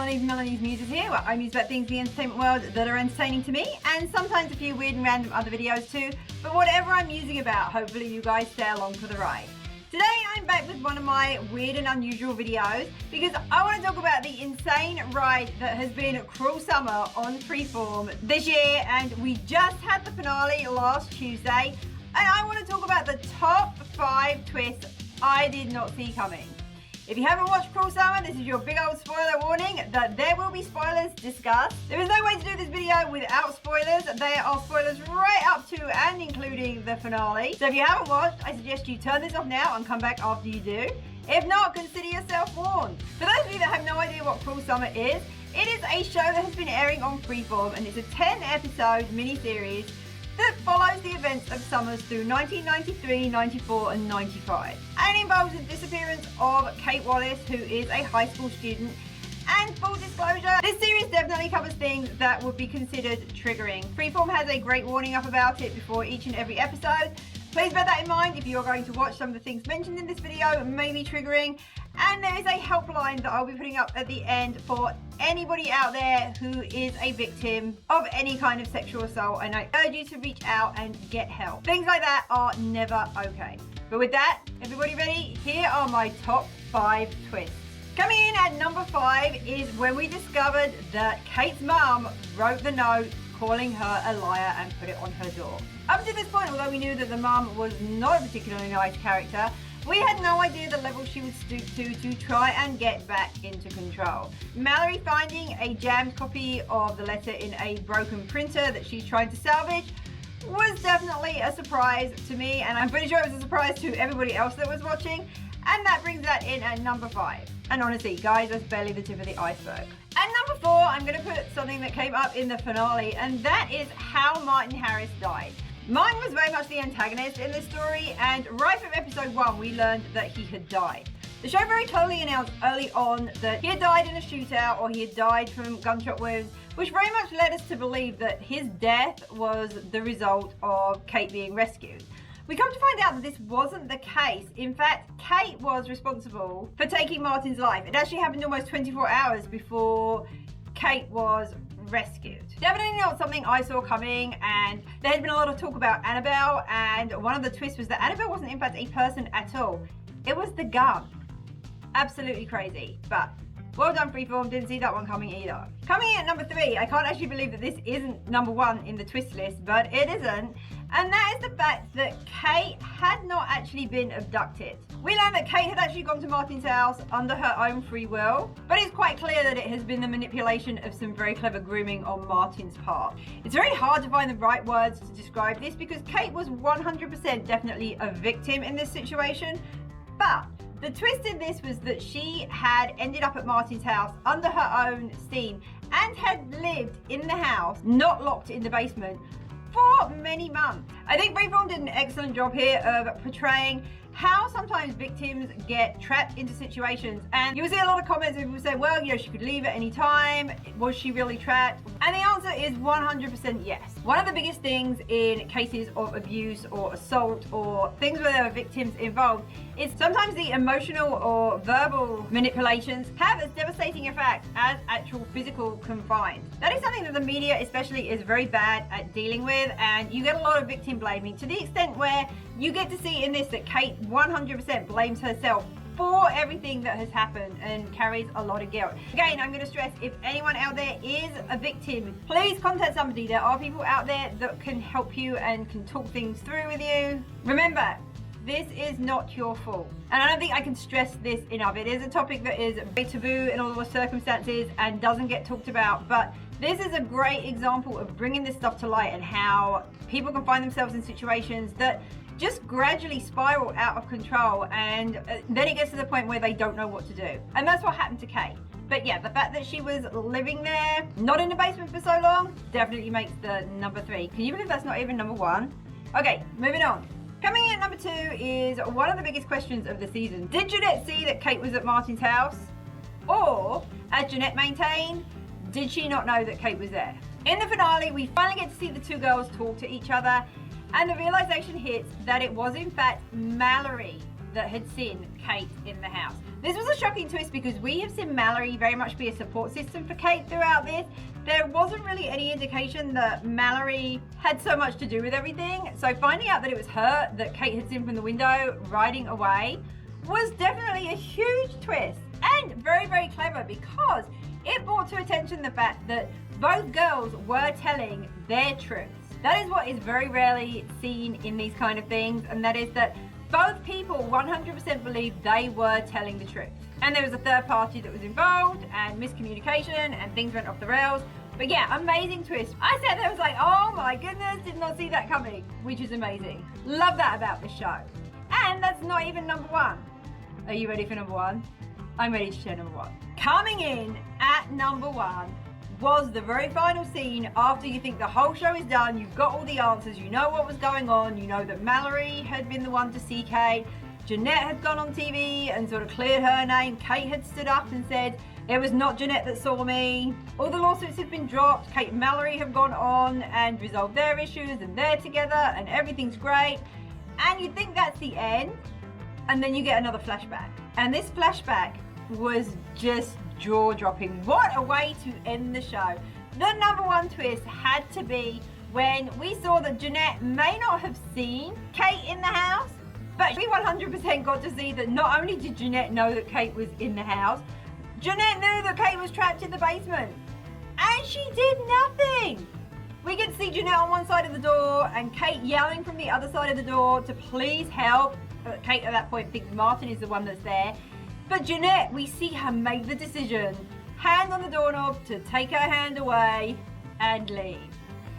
Melanie's Muses here, where I muse about things in the entertainment world that are entertaining to me, and sometimes a few weird and random other videos too. But whatever I'm musing about, hopefully you guys stay along for the ride. Today I'm back with one of my weird and unusual videos because I want to talk about the insane ride that has been Cruel Summer on Freeform this year, and we just had the finale last Tuesday, and I want to talk about the top 5 twists I did not see coming. If you haven't watched Cruel Summer, this is your big old spoiler warning that there will be spoilers discussed. There is no way to do this video without spoilers. There are spoilers right up to and including the finale. So if you haven't watched, I suggest you turn this off now and come back after you do. If not, consider yourself warned. For those of you that have no idea what Cruel Summer is, it is a show that has been airing on Freeform, and it's a 10-episode miniseries that follows the events of summers through 1993, 94 and 95. And it involves the disappearance of Kate Wallace, who is a high school student. And full disclosure, this series definitely covers things that would be considered triggering. Freeform has a great warning up about it before each and every episode. Please bear that in mind if you're going to watch. Some of the things mentioned in this video may be triggering. And there is a helpline that I'll be putting up at the end for anybody out there who is a victim of any kind of sexual assault, and I urge you to reach out and get help. Things like that are never okay. But with that, everybody ready? Here are my top 5 twists. Coming in at number 5 is when we discovered that Kate's mum wrote the note calling her a liar and put it on her door. Up to this point, although we knew that the mum was not a particularly nice character, we had no idea the level she would stoop to try and get back into control. Mallory finding a jammed copy of the letter in a broken printer that she's trying to salvage was definitely a surprise to me, and I'm pretty sure it was a surprise to everybody else that was watching, and that brings that in at number 5. And honestly, guys, that's barely the tip of the iceberg. At number 4, I'm going to put something that came up in the finale, and that is how Martin Harris died. Martin was very much the antagonist in this story, and right from episode 1 we learned that he had died. The show very clearly announced early on that he had died in a shootout or he had died from gunshot wounds, which very much led us to believe that his death was the result of Kate being rescued. We come to find out that this wasn't the case. In fact, Kate was responsible for taking Martin's life. It actually happened almost 24 hours before Kate was rescued. Definitely not something I saw coming, and there had been a lot of talk about Annabelle, and one of the twists was that Annabelle wasn't in fact a person at all. It was the gun. Absolutely crazy, but well done Freeform, didn't see that one coming either. Coming in at number 3, I can't actually believe that this isn't number 1 in the twist list, but it isn't, and that is the fact that Kate had not actually been abducted. We learned that Kate had actually gone to Martin's house under her own free will, but it's quite clear that it has been the manipulation of some very clever grooming on Martin's part. It's very hard to find the right words to describe this because Kate was 100% definitely a victim in this situation, but the twist in this was that she had ended up at Martin's house under her own steam and had lived in the house, not locked in the basement, for many months. I think Freeform did an excellent job here of portraying how sometimes victims get trapped into situations, and you'll see a lot of comments of people say, well, you know, she could leave at any time. Was she really trapped? And the answer is 100% yes. One of the biggest things in cases of abuse or assault or things where there are victims involved is sometimes the emotional or verbal manipulations have as devastating effect as actual physical confines. That is something that the media especially is very bad at dealing with, and you get a lot of victim blaming to the extent where you get to see in this that Kate 100% blames herself for everything that has happened and carries a lot of guilt. Again, I'm going to stress, if anyone out there is a victim, please contact somebody. There are people out there that can help you and can talk things through with you. Remember, this is not your fault. And I don't think I can stress this enough. It is a topic that is very taboo in all the circumstances and doesn't get talked about, but this is a great example of bringing this stuff to light and how people can find themselves in situations that just gradually spiral out of control, and then it gets to the point where they don't know what to do. And that's what happened to Kate. But yeah, the fact that she was living there, not in the basement for so long, definitely makes the number 3. Can you believe that's not even number 1? Okay, moving on. Coming in at number 2 is one of the biggest questions of the season. Did Jeanette see that Kate was at Martin's house? Or, as Jeanette maintained, did she not know that Kate was there? In the finale, we finally get to see the two girls talk to each other, and the realization hits that it was in fact Mallory that had seen Kate in the house. This was a shocking twist because we have seen Mallory very much be a support system for Kate throughout this. There wasn't really any indication that Mallory had so much to do with everything. So finding out that it was her that Kate had seen from the window riding away was definitely a huge twist and very, very clever because it brought to attention the fact that both girls were telling their truths. That is what is very rarely seen in these kind of things, and that is that both people 100% believed they were telling the truth. And there was a third party that was involved and miscommunication and things went off the rails. But yeah, amazing twist. I sat there, was like, oh my goodness, did not see that coming, which is amazing. Love that about this show. And that's not even number one. Are you ready for number one? I'm ready to share number one. Coming in at number one was the very final scene after you think the whole show is done, you've got all the answers, you know what was going on, you know that Mallory had been the one to see Kate, Jeanette had gone on TV and sort of cleared her name, Kate had stood up and said, it was not Jeanette that saw me, all the lawsuits have been dropped, Kate and Mallory have gone on and resolved their issues and they're together and everything's great, and you think that's the end, and then you get another flashback. And this flashback was just jaw-dropping. What a way to end the show. The number one twist had to be when we saw that Jeanette may not have seen Kate in the house, but we 100% got to see that not only did Jeanette know that Kate was in the house, Jeanette knew that Kate was trapped in the basement. And she did nothing. We get to see Jeanette on one side of the door and Kate yelling from the other side of the door to please help. Kate at that point thinks Martin is the one that's there. But Jeanette, we see her make the decision, hand on the doorknob to take her hand away and leave.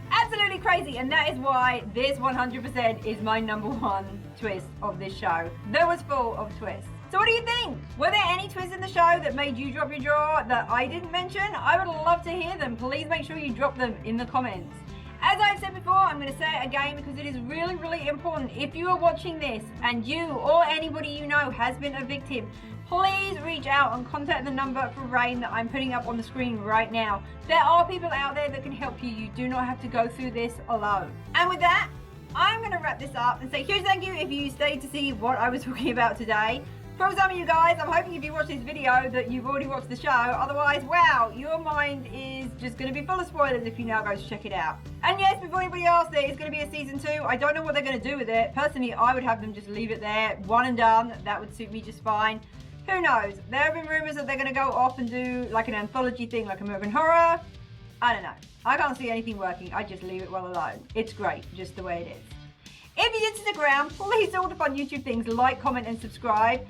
Absolutely crazy, and that is why this 100% is my number one twist of this show. That was full of twists. So what do you think? Were there any twists in the show that made you drop your jaw that I didn't mention? I would love to hear them. Please make sure you drop them in the comments. As I've said before, I'm going to say it again because it is really, really important. If you are watching this and you or anybody you know has been a victim, please reach out and contact the number for Rain that I'm putting up on the screen right now. There are people out there that can help you. You do not have to go through this alone. And with that, I'm going to wrap this up and say huge thank you if you stayed to see what I was talking about today. For some of you guys, I'm hoping if you watch this video that you've already watched the show. Otherwise, wow, your mind is just going to be full of spoilers if you now go to check it out. And yes, before anybody else, there is going to be a season 2. I don't know what they're going to do with it. Personally, I would have them just leave it there, one and done. That would suit me just fine. Who knows? There have been rumors that they're going to go off and do like an anthology thing like American Horror. I don't know. I can't see anything working. I just leave it well alone. It's great, just the way it is. If you did stick around, please do all the fun YouTube things, like, comment, and subscribe.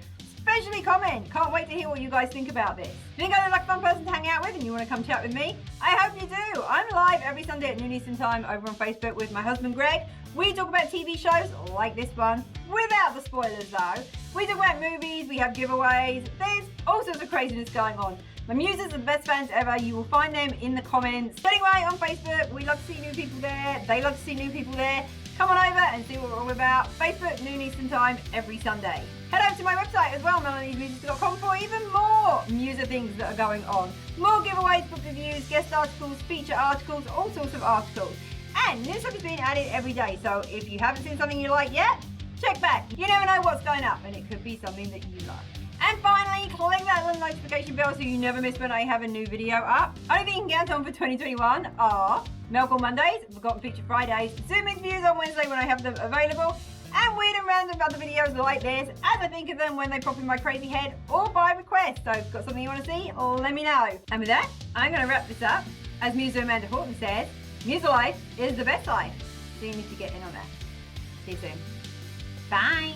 Especially comment. Can't wait to hear what you guys think about this. If you think I look like a fun person to hang out with and you want to come chat with me, I hope you do. I'm live every Sunday at noon Eastern Time over on Facebook with my husband Greg. We talk about TV shows like this one, without the spoilers though. We talk about movies, we have giveaways, there's all sorts of craziness going on. My Muses are the best fans ever. You will find them in the comments. But anyway, on Facebook, we love to see new people there. They love to see new people there. Come on over and see what we're all about. Facebook, noon Eastern Time, every Sunday. Head over to my website as well, melaniesmuses.com, for even more Muser things that are going on. More giveaways, book reviews, guest articles, feature articles, all sorts of articles. And new stuff is being added every day, so if you haven't seen something you like yet, check back. You never know what's going up, and it could be something that you like. And finally, click that little notification bell so you never miss when I have a new video up. Only thing you can count on for 2021 are Melkor Mondays, Forgotten Feature Fridays, Zoom interviews on Wednesday when I have them available, and weird and random other videos like this as I think of them when they pop in my crazy head or by request. So if you've got something you want to see, let me know. And with that, I'm going to wrap this up. As Muser Amanda Horton says, Muser life is the best life. So you need to get in on that. See you soon. Bye.